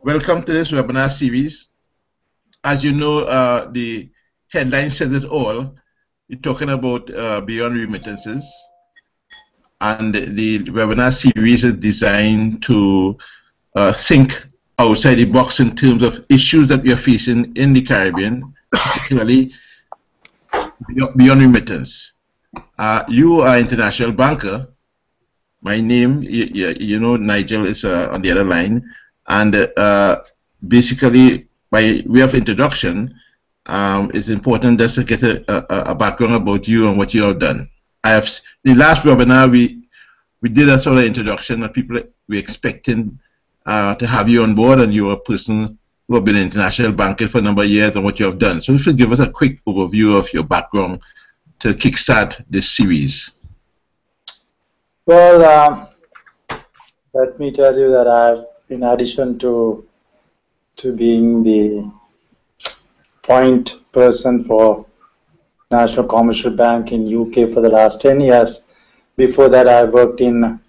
Welcome to this webinar series. As you know, the headline says it all. You're talking about beyond remittances, and the webinar series is designed to think outside the box in terms of issues that we are facing in the Caribbean, particularly beyond remittance. You are an international banker. My name, you know, Nigel is on the other line. And basically, by way of introduction, it's important just to get a background about you and what you have done. The last webinar, we did a sort of introduction that people were expecting to have you on board, and you're a person who have been in international banking for a number of years and what you have done. So if you give us a quick overview of your background to kickstart this series. Well, let me tell you that in addition to being the point person for National Commercial Bank in UK for the last 10 years, before that I worked in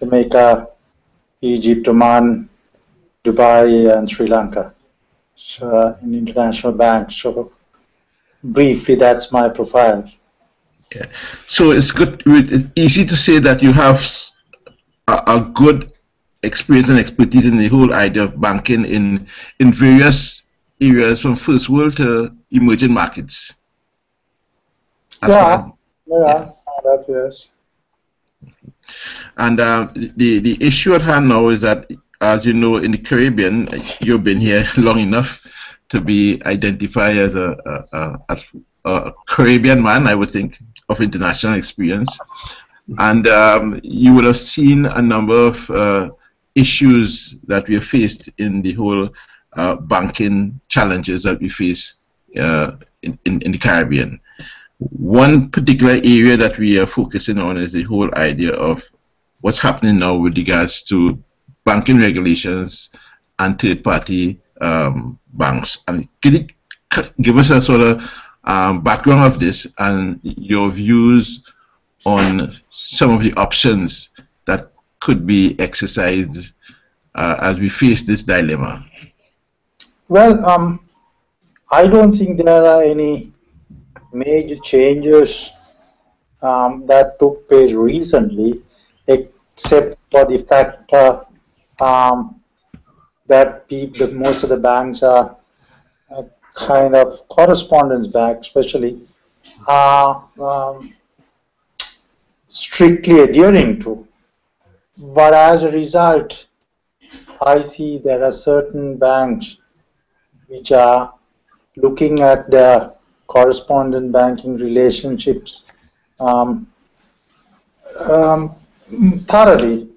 Jamaica, Egypt, Oman, Dubai, and Sri Lanka, so in international banks. So briefly, that's my profile. Yeah. So it's good. It's easy to say that you have a good experience and expertise in the whole idea of banking in various areas, from first world to emerging markets. Yeah, yes. And the issue at hand now is that, as you know, in the Caribbean, you've been here long enough to be identified as a Caribbean man, I would think, of international experience. And you would have seen a number of issues that we have faced in the whole banking challenges that we face in the Caribbean. One particular area that we are focusing on is the whole idea of what's happening now with regards to banking regulations and third-party banks. And can you give us a sort of background of this and your views on some of the options that could be exercised as we face this dilemma? Well, I don't think there are any major changes that took place recently, except for the fact that most of the banks are kind of correspondence banks, especially, strictly adhering to. But as a result, I see there are certain banks which are looking at their correspondent banking relationships thoroughly.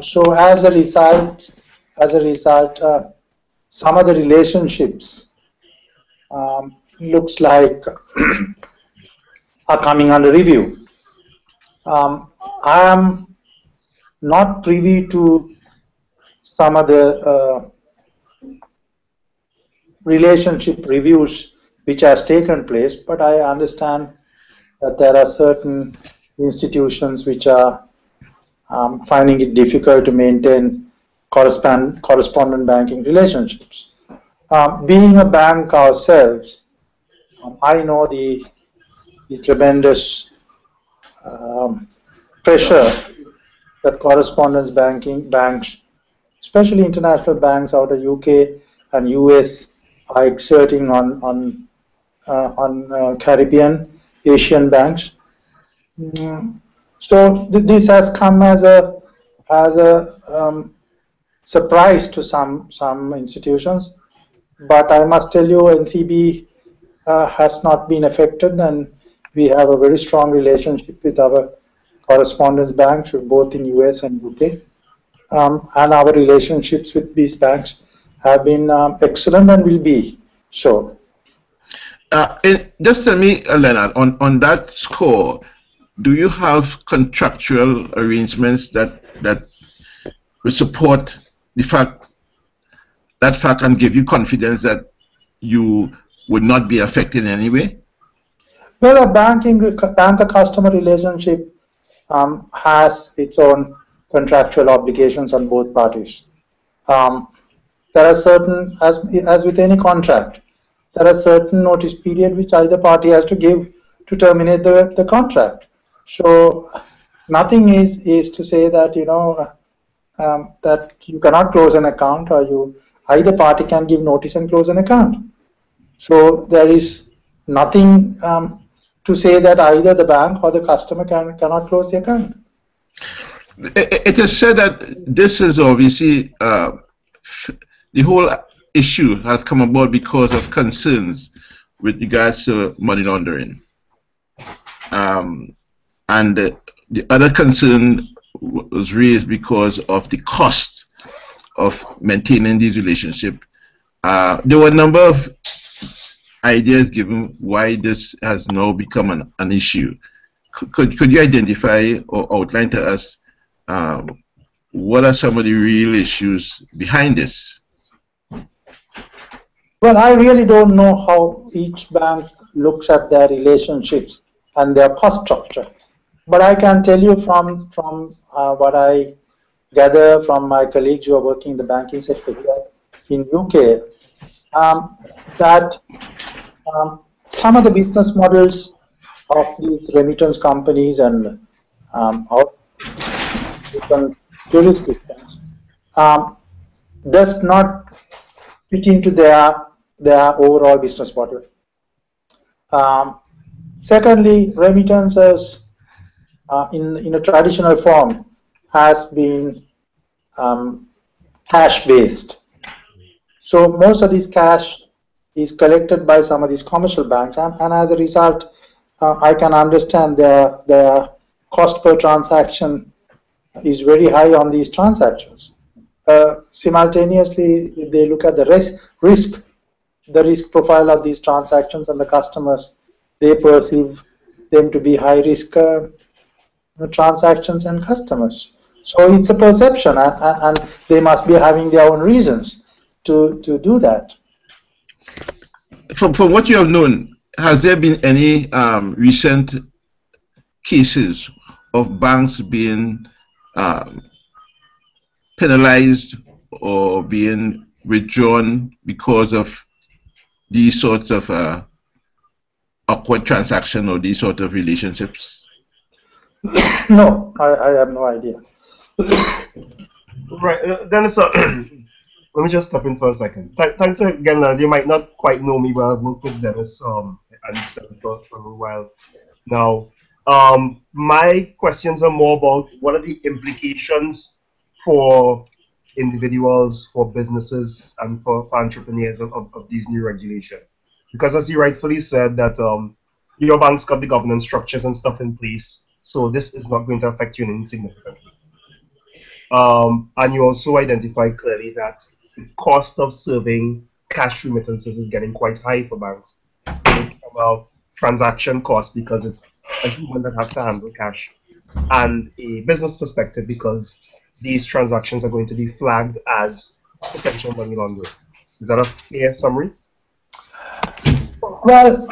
So as a result, some of the relationships looks like are coming under review. I am not privy to some of the relationship reviews which has taken place, but I understand that there are certain institutions which are finding it difficult to maintain correspondent banking relationships. Being a bank ourselves, I know the tremendous pressure that correspondence banks, especially international banks out of UK and US, are exerting on Caribbean, Asian banks. So this has come as a surprise to some institutions, but I must tell you, NCB has not been affected, and we have a very strong relationship with our correspondence banks, both in US and UK, and our relationships with these banks have been excellent and will be so. Just tell me, Leonard, on that score, do you have contractual arrangements that will support the fact and give you confidence that you would not be affected in any way? Well, a banker-customer relationship has its own contractual obligations on both parties. there are certain, as with any contract, there are certain notice period which either party has to give to terminate the contract. So nothing is to say that that you cannot close an account, or either party can give notice and close an account. So there is nothing to say that either the bank or the customer cannot close the account. It is said that this is obviously the whole issue has come about because of concerns with regards to money laundering. And the other concern was raised because of the cost of maintaining these relationships. There were a number of ideas given why this has now become an issue. Could you identify or outline to us what are some of the real issues behind this? Well, I really don't know how each bank looks at their relationships and their cost structure. But I can tell you from what I gather from my colleagues who are working in the banking sector here in UK, that some of the business models of these remittance companies and different jurisdictions does not fit into their overall business model. Secondly, remittances in a traditional form has been cash based. So most of this cash is collected by some of these commercial banks, and as a result, I can understand their cost per transaction is very high on these transactions. Simultaneously, if they look at the risk profile of these transactions and the customers, they perceive them to be high risk transactions and customers. So it's a perception, and they must be having their own reasons to do that. From what you have known, has there been any recent cases of banks being penalized or being withdrawn because of these sorts of awkward transaction or these sort of relationships? No, I have no idea. Right, Dennis, let me just step in for a second. Thanks again. You might not quite know me, but I've worked with Dennis and Senator for a while now. My questions are more about what are the implications for individuals, for businesses, and for entrepreneurs of these new regulations. Because as you rightfully said, that your bank's got the governance structures and stuff in place, so this is not going to affect you in any significant way. And you also identified clearly that the cost of serving cash remittances is getting quite high for banks. From a transaction cost because it's a human that has to handle cash, and a business perspective because these transactions are going to be flagged as potential money laundering. Is that a fair summary? Well,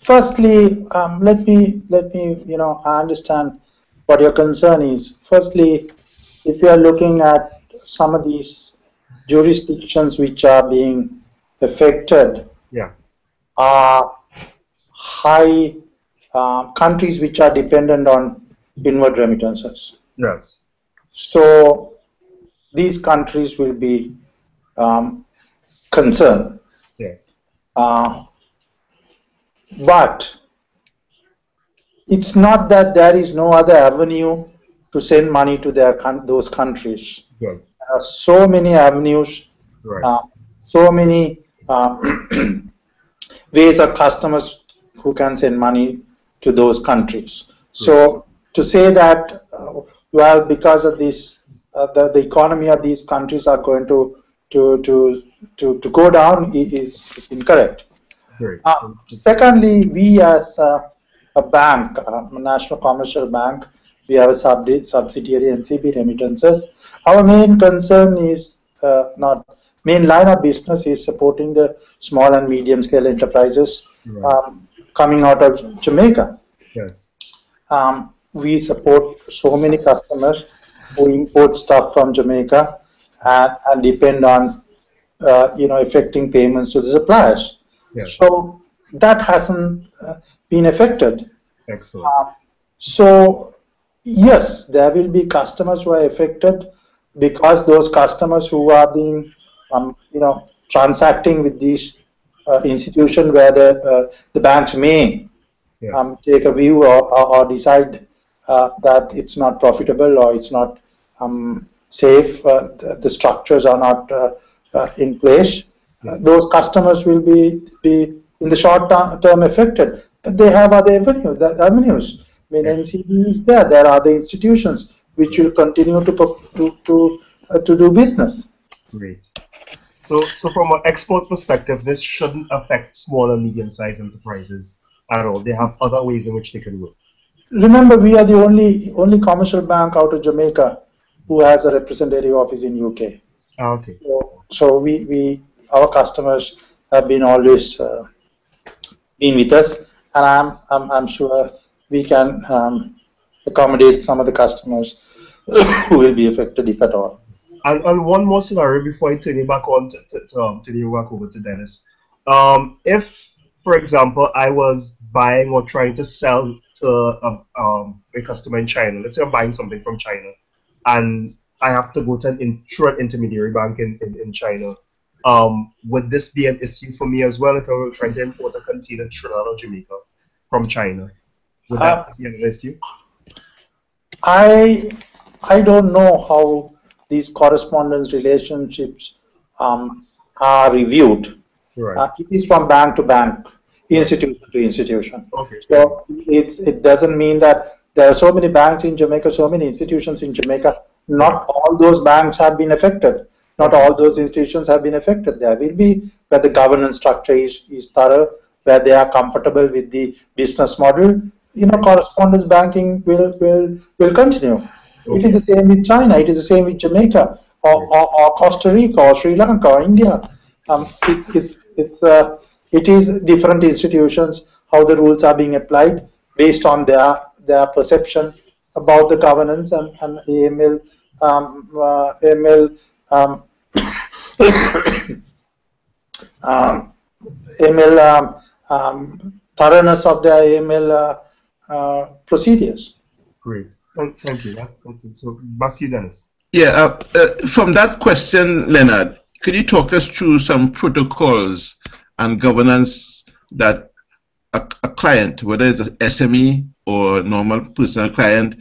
firstly, let me I understand what your concern is. Firstly, if you are looking at some of these jurisdictions which are being affected, yeah, are high countries which are dependent on inward remittances. Yes. So these countries will be concerned. Yes. But it's not that there is no other avenue to send money to those countries. Good. There are so many avenues, right. So many ways of customers who can send money to those countries. So to say that, well, because of this, the economy of these countries are going to go down is incorrect. Secondly, we as a bank, a national commercial bank, we have a subsidiary NCB Remittances. Our main concern is main line of business is supporting the small and medium scale enterprises coming out of Jamaica. Yes. We support so many customers who import stuff from Jamaica and depend on affecting payments to the suppliers. Yes. So that hasn't been affected. Excellent. So yes, there will be customers who are affected because those customers who are being, transacting with these institutions where the banks may Yes. take a view or decide that it's not profitable or it's not safe, the structures are not in place. Yes. Those customers will be in the short term affected, but they have other avenues. I mean, Yes. NCB is there. There are other institutions which will continue to do business. Great. So from an export perspective, this shouldn't affect small and medium-sized enterprises at all. They have other ways in which they can work. Remember, we are the only commercial bank out of Jamaica who has a representative office in UK. Okay. So our customers have been always been with us, and I'm sure we can accommodate some of the customers who will be affected, if at all. And one more scenario before I turn you back on to you back over to Dennis. If, for example, I was buying or trying to sell to a customer in China, let's say I'm buying something from China, and I have to go to an intermediary bank in China, would this be an issue for me as well if I were trying to import a container to Trinidad or Jamaica from China? Would that be an issue? I don't know how these correspondence relationships are reviewed. Right. It is from bank to bank, institution to institution. Okay. So it doesn't mean that there are so many banks in Jamaica, so many institutions in Jamaica. Not all those banks have been affected. Not all those institutions have been affected. There will be where the governance structure is thorough, where they are comfortable with the business model. Correspondence banking will continue. Okay. It is the same with China. It is the same with Jamaica or Costa Rica or Sri Lanka or India. It is different institutions how the rules are being applied based on their perception about the governance and AML thoroughness of the AML procedures. Great. Thank you. So back to you, Dennis. Yeah, from that question, Leonard, could you talk us through some protocols and governance that a client, whether it's an SME or normal personal client,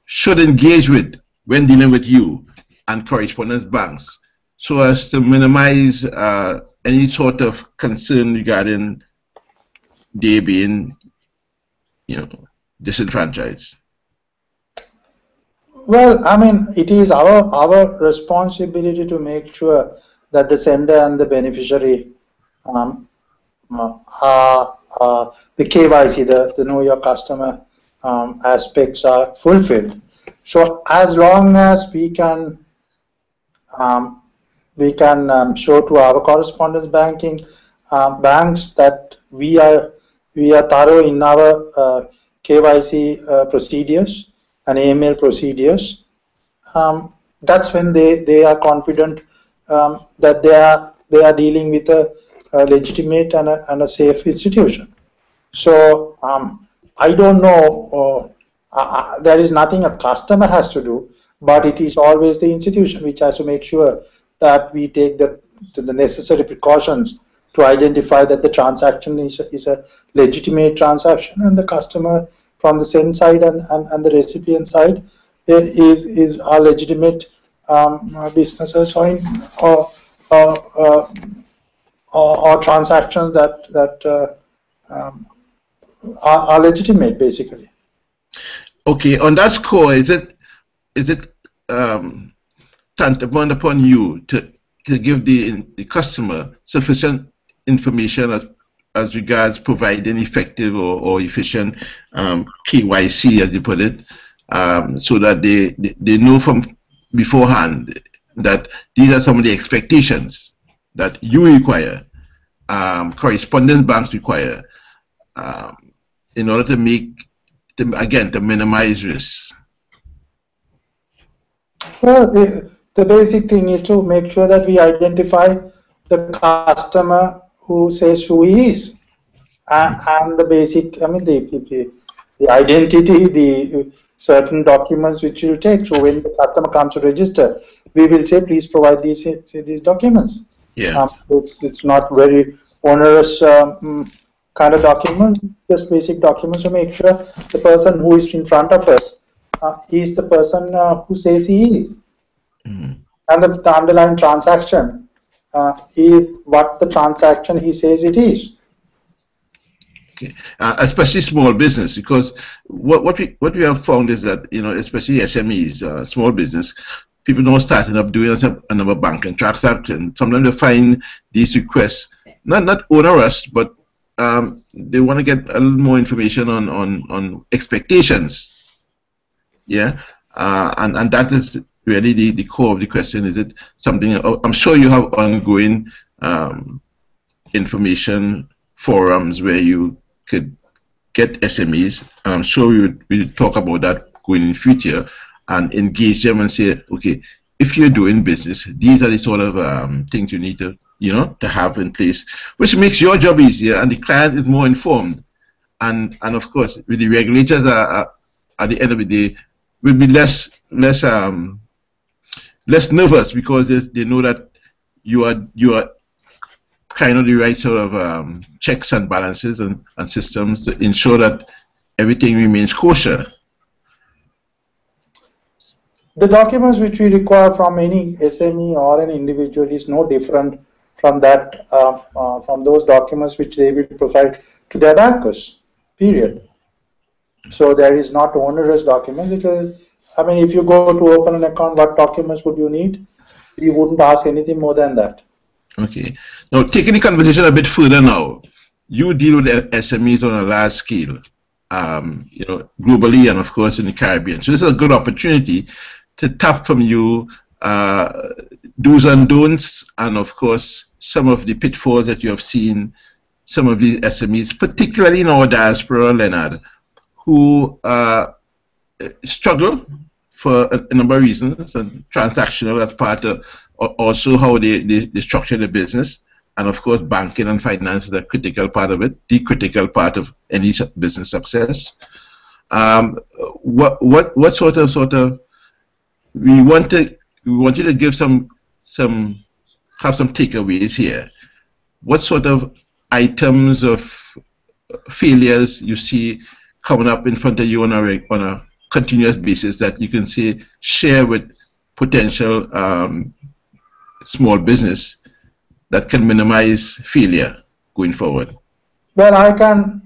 should engage with when dealing with you and correspondence banks, so as to minimize any sort of concern regarding they being, disenfranchised? Well, I mean, it is our responsibility to make sure that the sender and the beneficiary the KYC, the know your customer aspects are fulfilled. So as long as we can show to our correspondence banking banks that we are thorough in our KYC procedures and AML procedures, that's when they are confident that they are dealing with a legitimate and a safe institution. So I don't know. There is nothing a customer has to do, but it is always the institution which has to make sure that we take the necessary precautions to identify that the transaction is a legitimate transaction, and the customer from the send side and the recipient side is our legitimate businesses or transactions that are legitimate, basically. Okay, on that score, is it tantamount upon you to give the customer sufficient information as regards providing effective or efficient KYC, as you put it, so that they know from beforehand that these are some of the expectations that you require, correspondence banks require, in order to to minimize risks? Well, the basic thing is to make sure that we identify the customer who says who he is, and the basic, I mean, the identity, the certain documents which you take. So when the customer comes to register, we will say, please provide these documents. Yeah. It's not very onerous kind of document, just basic documents to make sure the person who is in front of us is the person who says he is. Mm. And the underlying transaction is what the transaction he says it is. Okay. Especially small business, because what we have found is that, you know, especially SMEs, small business, people now starting up doing another banking transaction. Sometimes they find these requests not onerous, but they want to get a little more information on expectations. Yeah, and that is really the core of the question. Is it something? I'm sure you have ongoing information forums where you could get SMEs. I'm sure we'll talk about that going in the future and engage them and say, okay, if you're doing business, these are the sort of things you need to, you know, to have in place, which makes your job easier and the client is more informed. And of course, with the regulators at the end of the day, will be less nervous, because they know that you are kind of the right sort of checks and balances and systems to ensure that everything remains kosher. The documents which we require from any SME or an individual is no different from that from those documents which they will provide to their bankers. Period. So there is not onerous documents. It will, I mean, if you go to open an account, what documents would you need? You wouldn't ask anything more than that. Okay. Now, taking the conversation a bit further now, you deal with SMEs on a large scale, you know, globally and of course in the Caribbean. So this is a good opportunity to tap from you do's and don'ts, and of course some of the pitfalls that you have seen some of these SMEs, particularly in our diaspora, Leonard, who struggle for a number of reasons, and transactional as part of also how they structure the business, and of course banking and finance is a critical part of it, the critical part of any business success. What sort of we want you to give some takeaways here. What sort of items of failures you see coming up in front of you on a continuous basis that you can say share with potential small business that can minimize failure going forward? Well, I can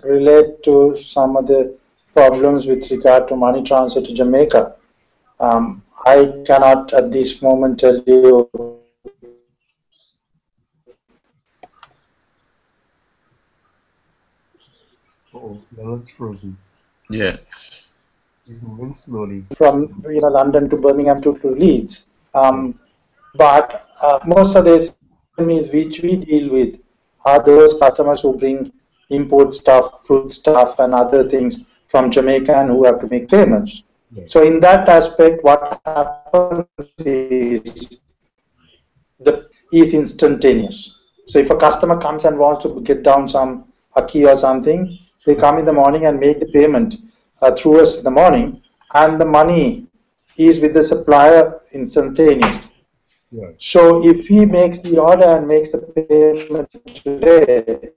relate to some of the problems with regard to money transfer to Jamaica. I cannot at this moment tell you Oh, Leonard's frozen. Yes. He's moving slowly. from London to Birmingham to Leeds. But most of the SMEs which we deal with are those customers who bring import stuff, fruit stuff, and other things from Jamaica and who have to make payments. Yes. So in that aspect, what happens is is instantaneous. So if a customer comes and wants to get down some key or something, they come in the morning and make the payment through us in the morning, and the money is with the supplier instantaneously. Right. So if he makes the order and makes the payment today,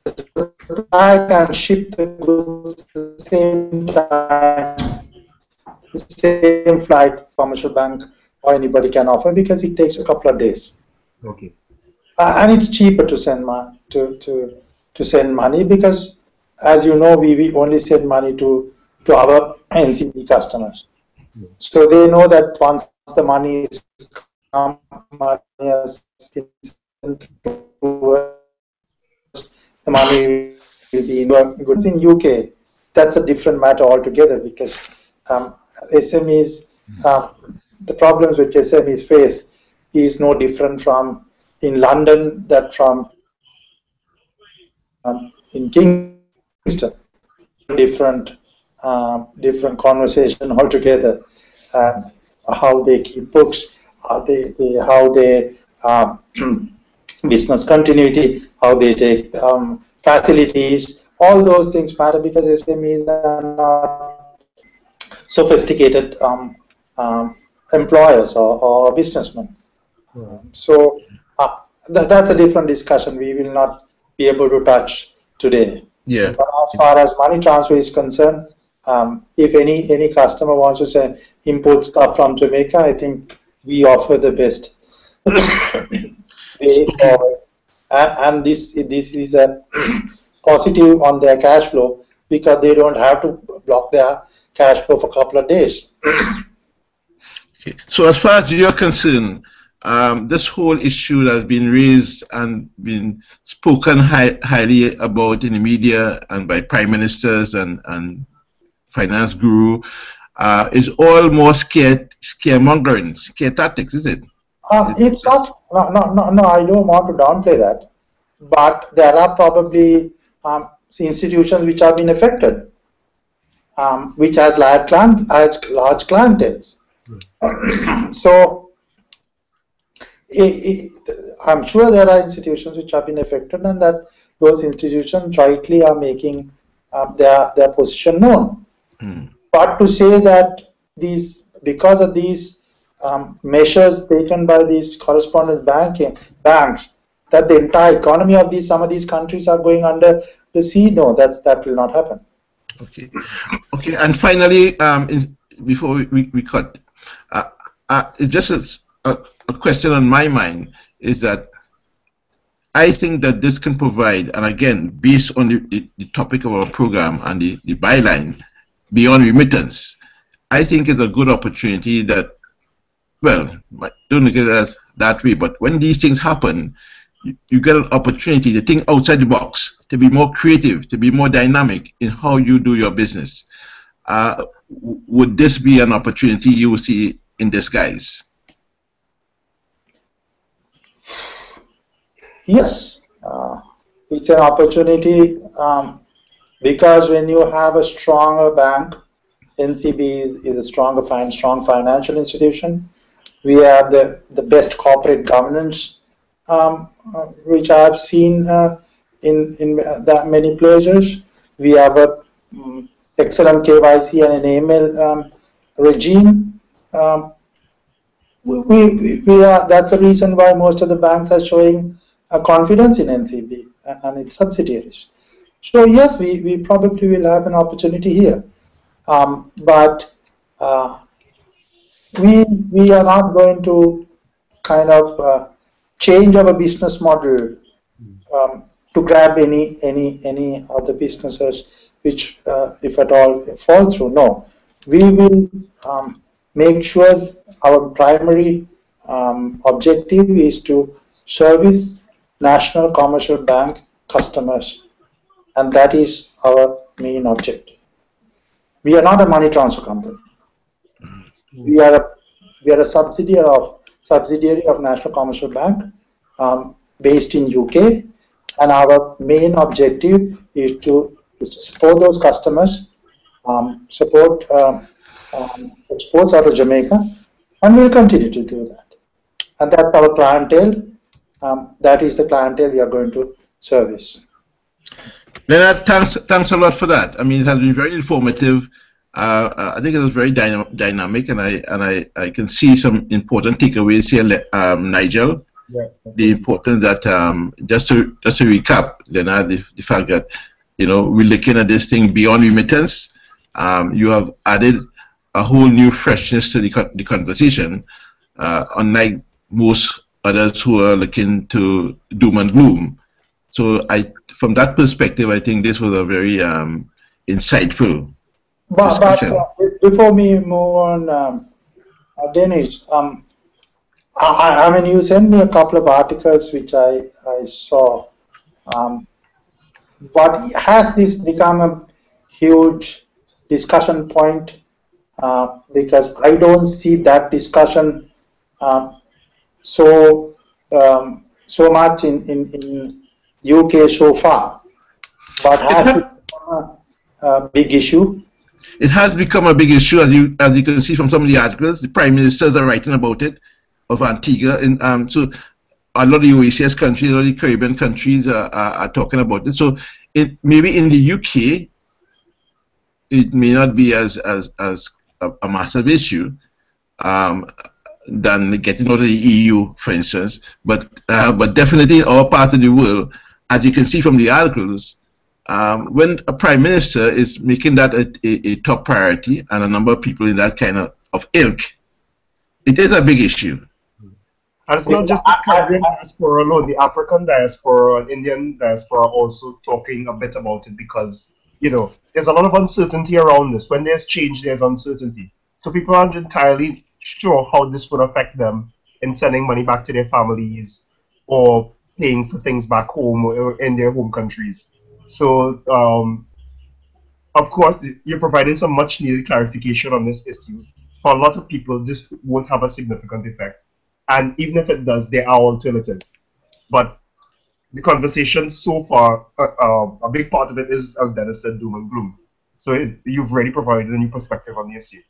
the supplier can ship the goods the same time, the same flight, commercial bank or anybody can offer, because it takes a couple of days. Okay. And it's cheaper to send send money, because, as you know, we only send money to our NCB customers. Yeah. So they know that once the money is come, money is sent to us, the money will be in goods. In UK, that's a different matter altogether, because SMEs, the problems which SMEs face is no different from in London that from in Kingston. Different different conversation altogether. How they keep books, how they business continuity, how they take facilities, all those things matter because SMEs are not sophisticated employers or businessmen. So that's a different discussion we will not be able to touch today. Yeah. But as far as money transfer is concerned, if any customer wants to say import stuff from Jamaica, I think we offer the best way forward. And this is a positive on their cash flow because they don't have to block their cash flow for a couple of days. Okay. So as far as you're concerned, this whole issue that has been raised and been spoken highly about in the media and by prime ministers and finance guru is all more scaremongering, scare tactics, is it? It's not. No. I don't want to downplay that, but there are probably institutions which have been affected, which has large clienteles. So I'm sure there are institutions which have been affected, and that those institutions rightly are making their position known. But to say that because of these measures taken by these correspondent banks, that the entire economy of some of these countries are going under the sea, no, that will not happen. Okay. And finally, before we cut, just a question on my mind is that I think that this can provide, and again, based on the topic of our program and the byline, beyond remittance, I think it's a good opportunity that, well, don't look at it that way, but when these things happen, you get an opportunity to think outside the box, to be more creative, to be more dynamic in how you do your business. Would this be an opportunity you will see in disguise? Yes, it's an opportunity because when you have a stronger bank, NCB is a strong financial institution. We have the best corporate governance, which I have seen in that many places. We have a excellent KYC and an AML regime. That's the reason why most of the banks are showing confidence in NCB and its subsidiaries. So yes, we probably will have an opportunity here, but we are not going to kind of change our business model to grab any of the businesses which, if at all, fall through. No, we will make sure our primary objective is to service national commercial bank customers, and that is our main objective. We are not a money transfer company. We are a subsidiary of National Commercial Bank, based in UK, and our main objective is to support those customers, support exports out of Jamaica, and we'll continue to do that. And that's our clientele. That is the clientele we are going to service. Leonard, thanks a lot for that. I mean, it has been very informative. I think it was very dynamic, and I can see some important takeaways here, Nigel. Yeah. The importance that just to recap, Leonard, the fact that we're looking at this thing beyond remittance. You have added a whole new freshness to the conversation, unlike most others who are looking to doom and gloom. So from that perspective, I think this was a very insightful discussion. But before we move on, Dennis, I mean, you sent me a couple of articles which I saw, but has this become a huge discussion point? Because I don't see that discussion so much in UK so far, but has it become a big issue? It has become a big issue, as you can see from some of the articles. The prime ministers are writing about it of Antigua, and so a lot of the OACS countries, a lot of the Caribbean countries are talking about it. So it maybe in the UK it may not be as a massive issue than getting out of the EU, for instance. But definitely in our part of the world, as you can see from the articles, when a prime minister is making that a top priority, and a number of people in that kind of ilk, it is a big issue. And it's not just the Caribbean diaspora alone, the African diaspora and Indian diaspora are also talking a bit about it because, you know, there's a lot of uncertainty around this. When there's change, there's uncertainty. So people aren't entirely sure how this would affect them in sending money back to their families or paying for things back home or in their home countries. So, of course, you're providing some much needed clarification on this issue. For a lot of people, this won't have a significant effect. And even if it does, there are alternatives. But the conversation so far, a big part of it is, as Dennis said, doom and gloom. So you've already provided a new perspective on the issue.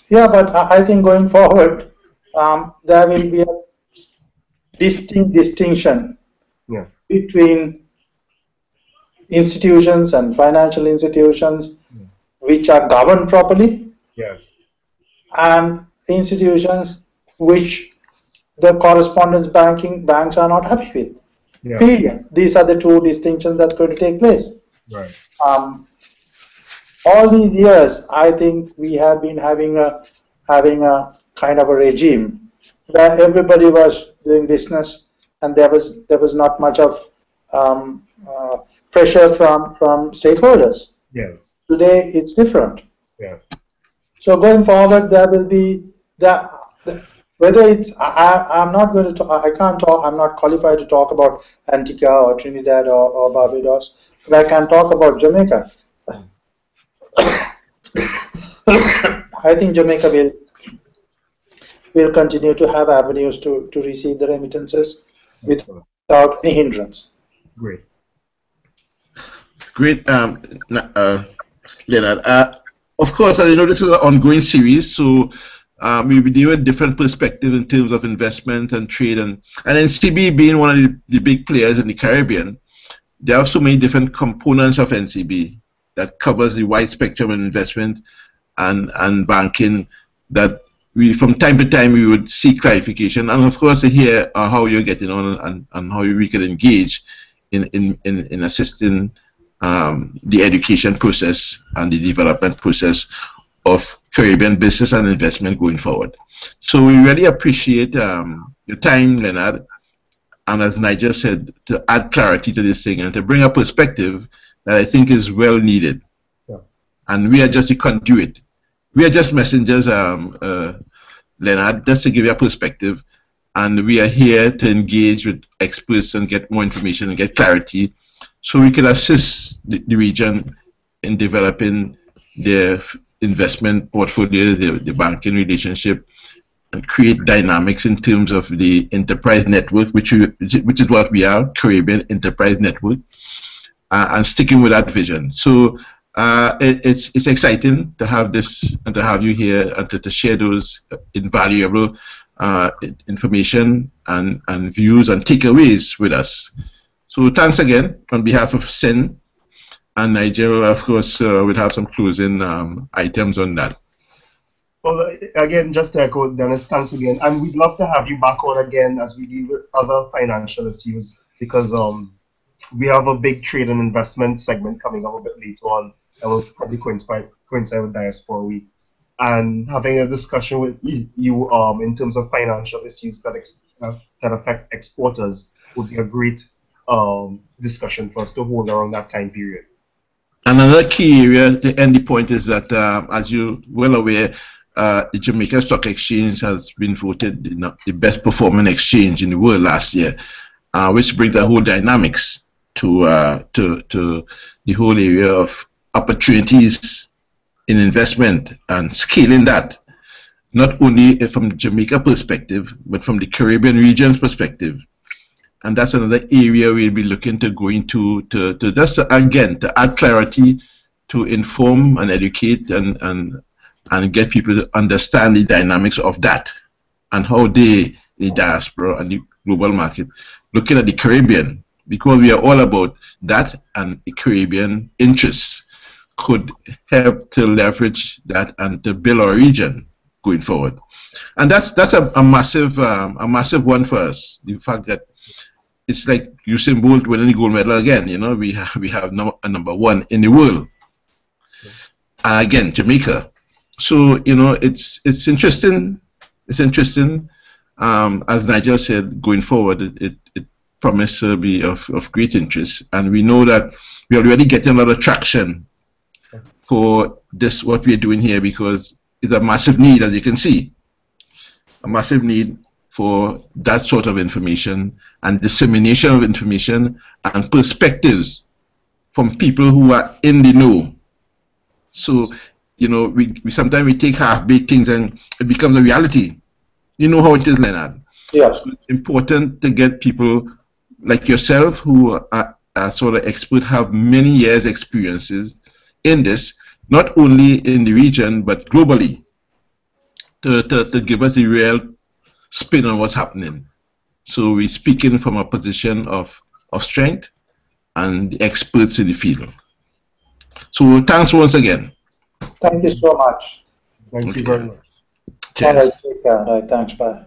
Yeah, but I think going forward, there will be a distinction between institutions and financial institutions which are governed properly, and institutions which the correspondent banks are not happy with. Period. These are the two distinctions that's going to take place. Right. All these years, I think we have been having a kind of a regime where everybody was doing business, and there was not much of pressure from stakeholders. Yes. Today it's different. Yeah. So going forward, there will be whether it's I'm not going to talk, I can't talk. I'm not qualified to talk about Antigua or Trinidad or Barbados, but I can talk about Jamaica. I think Jamaica will continue to have avenues to receive the remittances without any hindrance. Great. Great, Leonard. Of course, as you know, this is an ongoing series, so we'll be doing a different perspective in terms of investment and trade, and NCB being one of the big players in the Caribbean, there are so many different components of NCB that covers the wide spectrum of investment and banking that we, from time to time, we would seek clarification, and of course to hear how you're getting on and how we can engage in assisting the education process and the development process of Caribbean business and investment going forward. So we really appreciate your time, Leonard, and as Nigel said, to add clarity to this thing and to bring a perspective that I think is well needed. Yeah. And we are just a conduit. We are just messengers, Leonard, just to give you a perspective, and we are here to engage with experts and get more information and get clarity so we can assist the region in developing their investment portfolio, the banking relationship, and create dynamics in terms of the enterprise network, which is what we are, Caribbean Enterprise Network, and sticking with that vision. So it's exciting to have this and to have you here and to share those invaluable information and views and takeaways with us. So thanks again on behalf of SEN, and Nigel, of course, will have some closing items on that. Well, again, just to echo Dennis, thanks again. And we'd love to have you back on again as we deal with other financial issues, because we have a big trade and investment segment coming up a bit later on that will probably coincide with Diaspora Week. And having a discussion with you in terms of financial issues that affect exporters would be a great discussion for us to hold around that time period. Another key area to end the point is that, as you're well aware, the Jamaica Stock Exchange has been voted the best performing exchange in the world last year, which brings a whole dynamics to the whole area of opportunities in investment and scaling that, not only from Jamaica perspective, but from the Caribbean region's perspective. And that's another area we'll be looking to go into to just, again, to add clarity to inform and educate and get people to understand the dynamics of that and how they, the diaspora and the global market, looking at the Caribbean, because we are all about that, and the Caribbean interests could help to leverage that and to build our region going forward. And that's a massive one for us. The fact that it's like Usain Bolt winning the gold medal again. You know, we have a number one in the world, and again Jamaica. So you know, it's interesting. It's interesting. As Nigel said, going forward, it promises to be of great interest, and we know that we are already getting a lot of traction for this, what we are doing here, because it's a massive need, as you can see, a massive need for that sort of information and dissemination of information and perspectives from people who are in the know. So, you know, we sometimes we take half-baked things and it becomes a reality. You know how it is, Leonard. Yeah. So it's important to get people like yourself who are sort of expert, have many years experiences in this, not only in the region but globally, to give us the real spin on what's happening. So we're speaking from a position of strength and the experts in the field. So thanks once again. Thank you so much. Thank you very much. Cheers. All right, take care. All right, thanks. Bye.